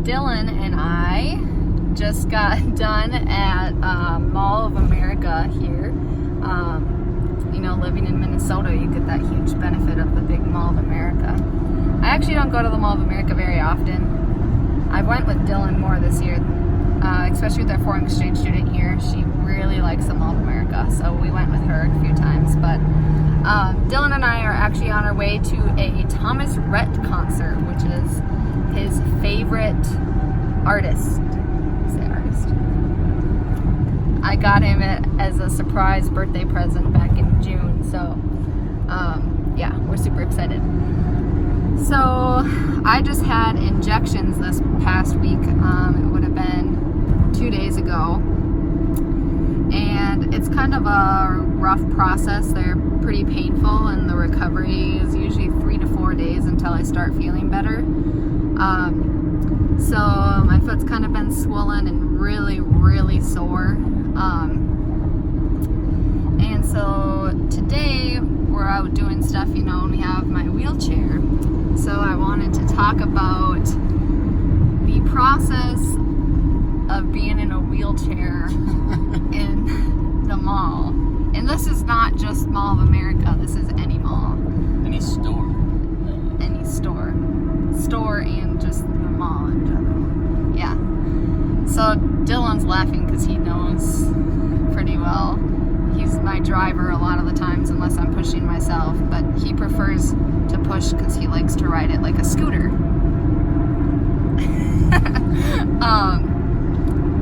Dillon and I just got done at Mall of America here. Living in Minnesota, you get that huge benefit of the big Mall of America. I actually don't go to the Mall of America very often. I went with Dillon more this year, especially with our foreign exchange student here. She really likes the Mall of America, so we went with her a few times. But Dillon and I are actually on our way to a Thomas Rhett concert, which is his favorite artist. I got him it as a surprise birthday present back in June, so yeah, we're super excited. So I just had injections this past week. It would have been 2 days ago, and it's kind of a rough process. They're pretty painful, and the recovery is usually 3 to 4 days until I start feeling better. So my foot's kind of been swollen and really sore. And so today we're out doing stuff, and we have my wheelchair. So I wanted to talk about the process of being in a wheelchair in the mall. And this is not just Mall of America, this is any mall. Any store. Any store. Store and just the mall in general. Yeah. So Dillon's laughing because he knows pretty well. He's my driver a lot of the times unless I'm pushing myself, but he prefers to push because he likes to ride it like a scooter.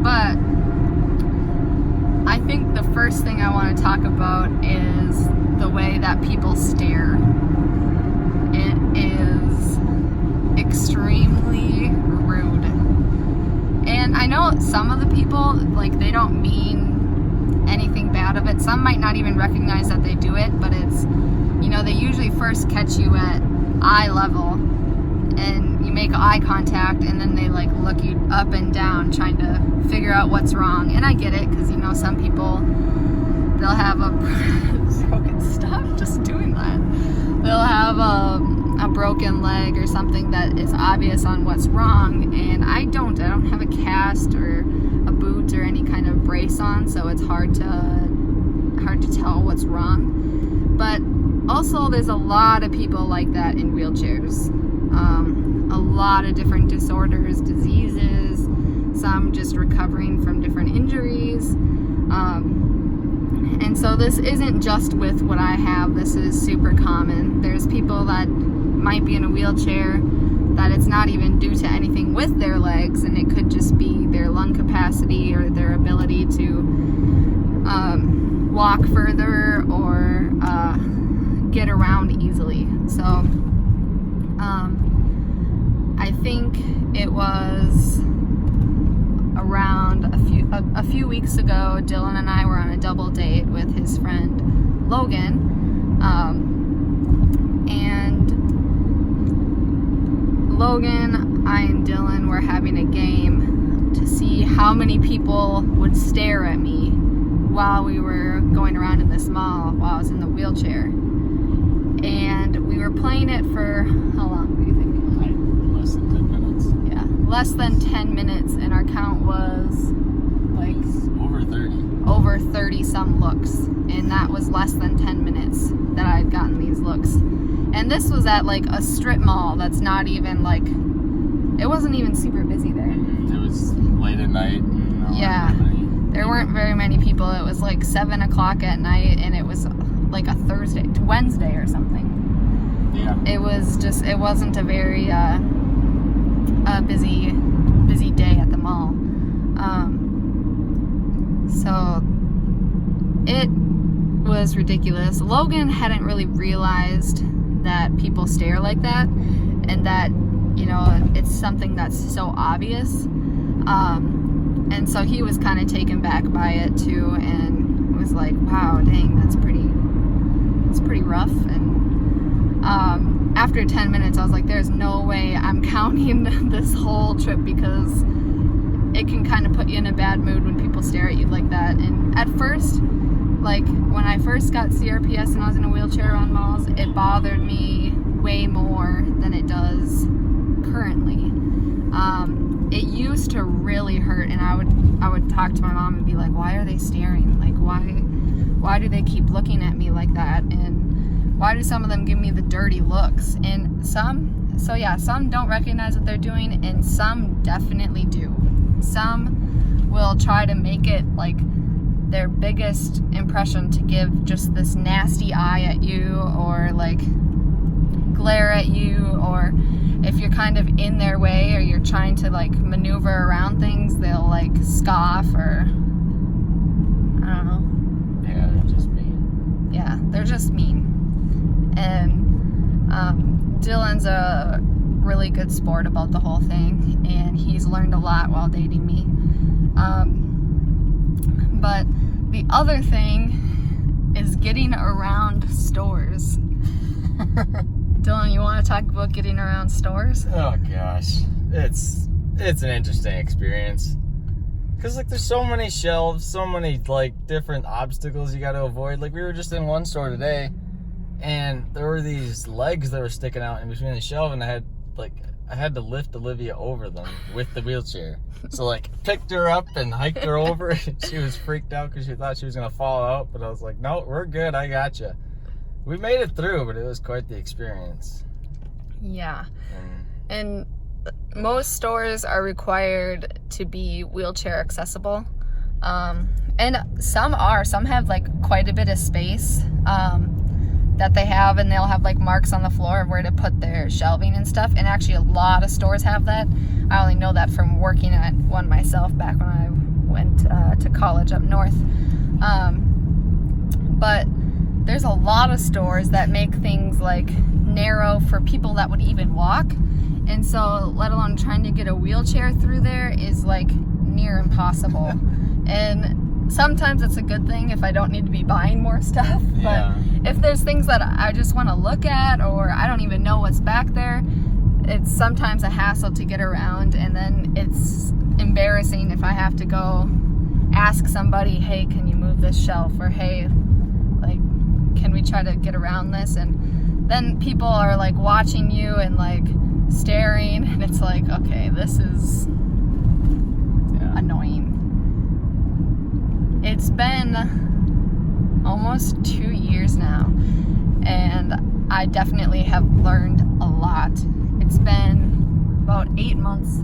But I think the first thing I want to talk about is the way that people stare. It is extremely rude. And I know some of the people, they don't mean anything bad of it. Some might not even recognize that they do it, but it's, they usually first catch you at eye level, and you make eye contact, and then they look you up and down trying to figure out what's wrong. And I get it, because some people, they'll have a stop just doing that. They'll have a broken leg or something that is obvious on what's wrong, and I don't have a cast or a boot or any kind of brace on, so it's hard to tell what's wrong. But also there's a lot of people like that in wheelchairs. A lot of different disorders, diseases, some just recovering from different injuries. And so this isn't just with what I have, this is super common. There's people that might be in a wheelchair that it's not even due to anything with their legs, and it could just be their lung capacity or their ability to walk further or get around easily. So I think it was around a few weeks ago, Dillon and I were on a double date with his friend Logan, and Logan, I and Dillon were having a game to see how many people would stare at me while we were going around in this mall while I was in the wheelchair. And we were playing it for, how long do you think? Less than 10 minutes. Yeah, less than 10 minutes, and our count was over 30 some looks, and that was less than 10 minutes that I had gotten these looks. And this was at a strip mall that's not even it wasn't even super busy there. It was late at night. Yeah, there weren't very many people. It was 7 o'clock at night, and it was a Wednesday or something. Yeah. It wasn't a very busy day at the mall. So it was ridiculous. Logan hadn't really realized that people stare like that, and that it's something that's so obvious, and so he was kind of taken back by it too, and was like, wow, dang, it's pretty rough. And after 10 minutes I was like, there's no way I'm counting this whole trip, because it can kind of put you in a bad mood when people stare at you like that. And at first, when I first got CRPS and I was in a wheelchair around malls, it bothered me way more than it does currently. it used to really hurt, and I would talk to my mom and be like, why are they staring? Like, why do they keep looking at me like that? And why do some of them give me the dirty looks? And some don't recognize what they're doing, and some definitely do. Some will try to make it like their biggest impression to give just this nasty eye at you, or like glare at you, or if you're kind of in their way or you're trying to like maneuver around things, they'll like scoff, or I don't know. Yeah, they're just mean. Yeah, they're just mean. And Dillon's a really good sport about the whole thing, and he's learned a lot while dating me. But the other thing is getting around stores. Dillon, you want to talk about getting around stores? Oh gosh, it's an interesting experience, because like there's so many shelves, so many like different obstacles you got to avoid. Like we were just in one store today, and there were these legs that were sticking out in between the shelf, and I had to lift Olivia over them with the wheelchair. So like picked her up and hiked her over. She was freaked out because she thought she was gonna fall out, but I was like, no, we're good, I got you. We made it through, but it was quite the experience. Yeah. And most stores are required to be wheelchair accessible. And some have like quite a bit of space that they have, and they'll have like marks on the floor of where to put their shelving and stuff. And actually a lot of stores have that. I only know that from working at one myself back when I went to college up north. But there's a lot of stores that make things like narrow for people that would even walk. And so let alone trying to get a wheelchair through there is like near impossible. And sometimes it's a good thing if I don't need to be buying more stuff. Yeah. But if there's things that I just want to look at, or I don't even know what's back there, it's sometimes a hassle to get around. And then it's embarrassing if I have to go ask somebody, hey, can you move this shelf? Or hey, like, can we try to get around this? And then people are like watching you and like staring, and it's like, okay, this is annoying. It's been almost 2 years now, and I definitely have learned a lot. It's been about 8 months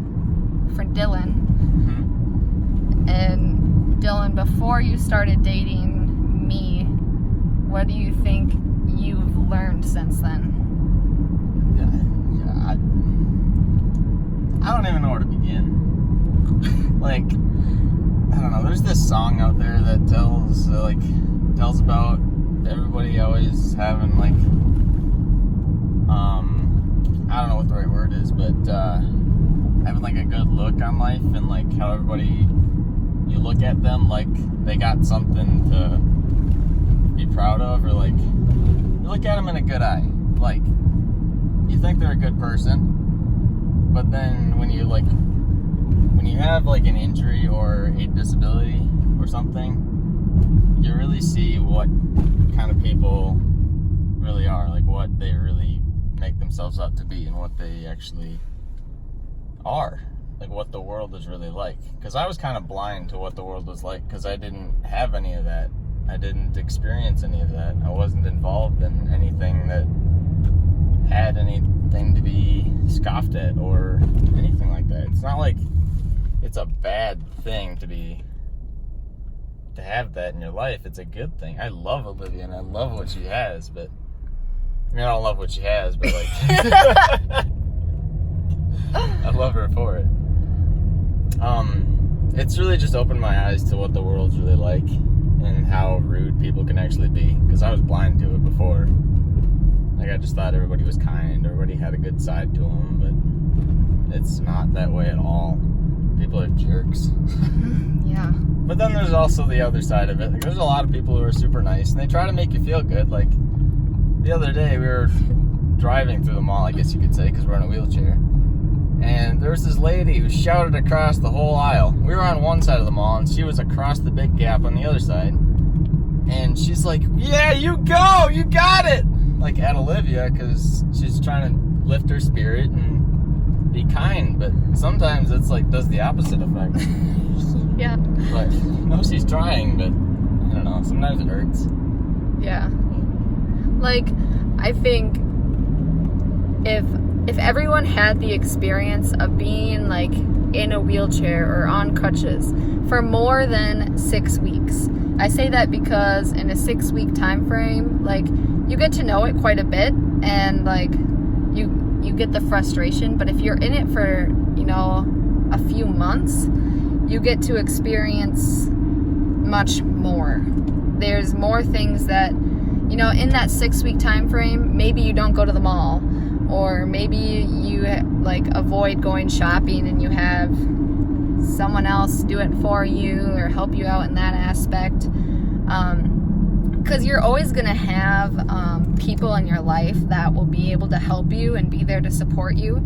for Dillon. And Dillon, before you started dating me, what do you think you've learned since then? I don't even know where to begin. Like, I don't know. There's this song out there that tells about everybody always having like, I don't know what the right word is, but having like a good look on life, and like how everybody, you look at them like they got something to be proud of, or like you look at them in a good eye. Like you think they're a good person, but then when you have like an injury or a disability or something, you really see what kind of people really are, like what they really make themselves up to be, and what they actually are, like what the world is really like. Because I was kind of blind to what the world was like, because I didn't have any of that. I didn't experience any of that. I wasn't involved in anything that had anything to be scoffed at or anything like that. It's not like it's a bad thing to have that in your life. It's a good thing. I love Olivia and I love what she has, but I mean, I don't love what she has, but like I love her for it. It's really just opened my eyes to what the world's really like and how rude people can actually be, because I was blind to it before. Like I just thought everybody was kind, everybody had a good side to them, but it's not that way at all. People are jerks. Yeah. But then there's also the other side of it. Like, there's a lot of people who are super nice, and they try to make you feel good. Like the other day, we were driving through the mall, I guess you could say, because we're in a wheelchair. And there was this lady who shouted across the whole aisle. We were on one side of the mall, and she was across the big gap on the other side. And she's like, yeah, you go! You got it! Like, at Olivia, because she's trying to lift her spirit and, be kind, but sometimes it's like does the opposite effect. Yeah. But no, she's trying, but I don't know. Sometimes it hurts. Yeah. Like, I think if everyone had the experience of being like in a wheelchair or on crutches for more than 6 weeks, I say that because in a 6-week time frame, like, you get to know it quite a bit, and like you get the frustration. But if you're in it for, you know, a few months, you get to experience much more. There's more things that, you know, in that 6-week time frame, maybe you don't go to the mall, or maybe you like avoid going shopping and you have someone else do it for you or help you out in that aspect. Because you're always going to have people in your life that will be able to help you and be there to support you.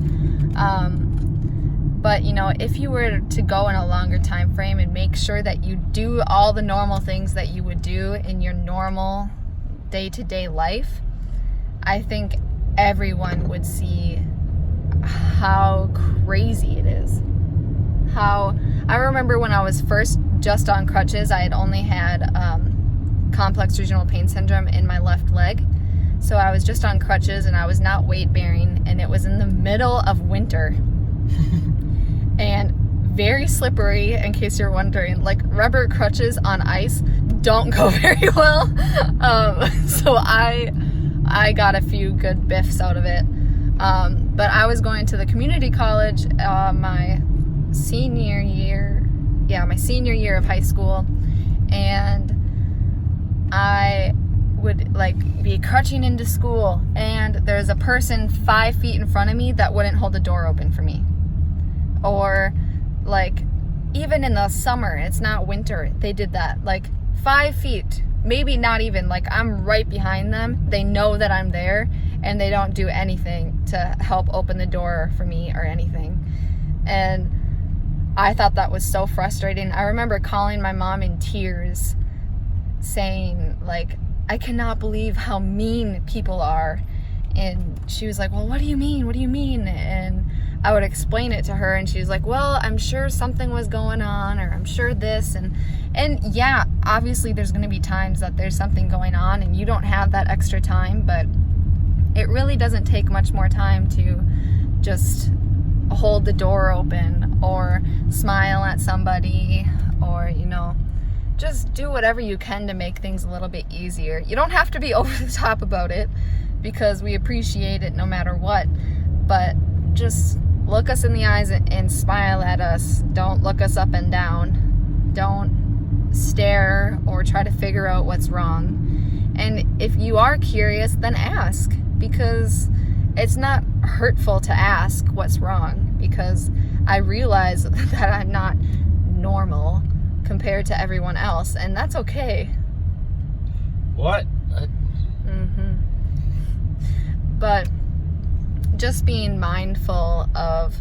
But, you know, if you were to go in a longer time frame and make sure that you do all the normal things that you would do in your normal day-to-day life, I think everyone would see how crazy it is. How I remember when I was first just on crutches, I had only had complex regional pain syndrome in my left leg. So I was just on crutches and I was not weight bearing, and it was in the middle of winter. And very slippery, in case you're wondering. Like, rubber crutches on ice don't go very well. So I got a few good biffs out of it. But I was going to the community college my senior year of high school, and I would like be crutching into school, and there's a person 5 feet in front of me that wouldn't hold the door open for me. Or like, even in the summer, it's not winter, they did that. Like 5 feet, maybe not even, like I'm right behind them. They know that I'm there, and they don't do anything to help open the door for me or anything. And I thought that was so frustrating. I remember calling my mom in tears, saying like, I cannot believe how mean people are. And she was like, well, what do you mean? What do you mean? And I would explain it to her, and she was like, well, I'm sure something was going on, or I'm sure this. And yeah, obviously there's going to be times that there's something going on and you don't have that extra time, but it really doesn't take much more time to just hold the door open or smile at somebody, or, you know, just do whatever you can to make things a little bit easier. You don't have to be over the top about it, because we appreciate it no matter what, but just look us in the eyes and smile at us. Don't look us up and down. Don't stare or try to figure out what's wrong. And if you are curious, then ask, because it's not hurtful to ask what's wrong, because I realize that I'm not normal compared to everyone else, and that's okay. What? But just being mindful of,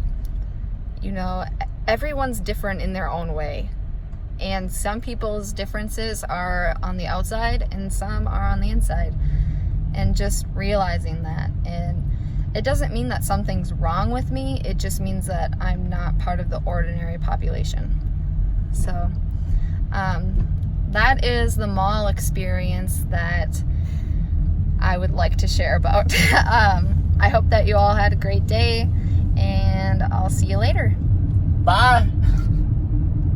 you know, everyone's different in their own way, and some people's differences are on the outside and some are on the inside, and just realizing that. And it doesn't mean that something's wrong with me, it just means that I'm not part of the ordinary population. So that is the mall experience that I would like to share about. I hope that you all had a great day, and I'll see you later. Bye.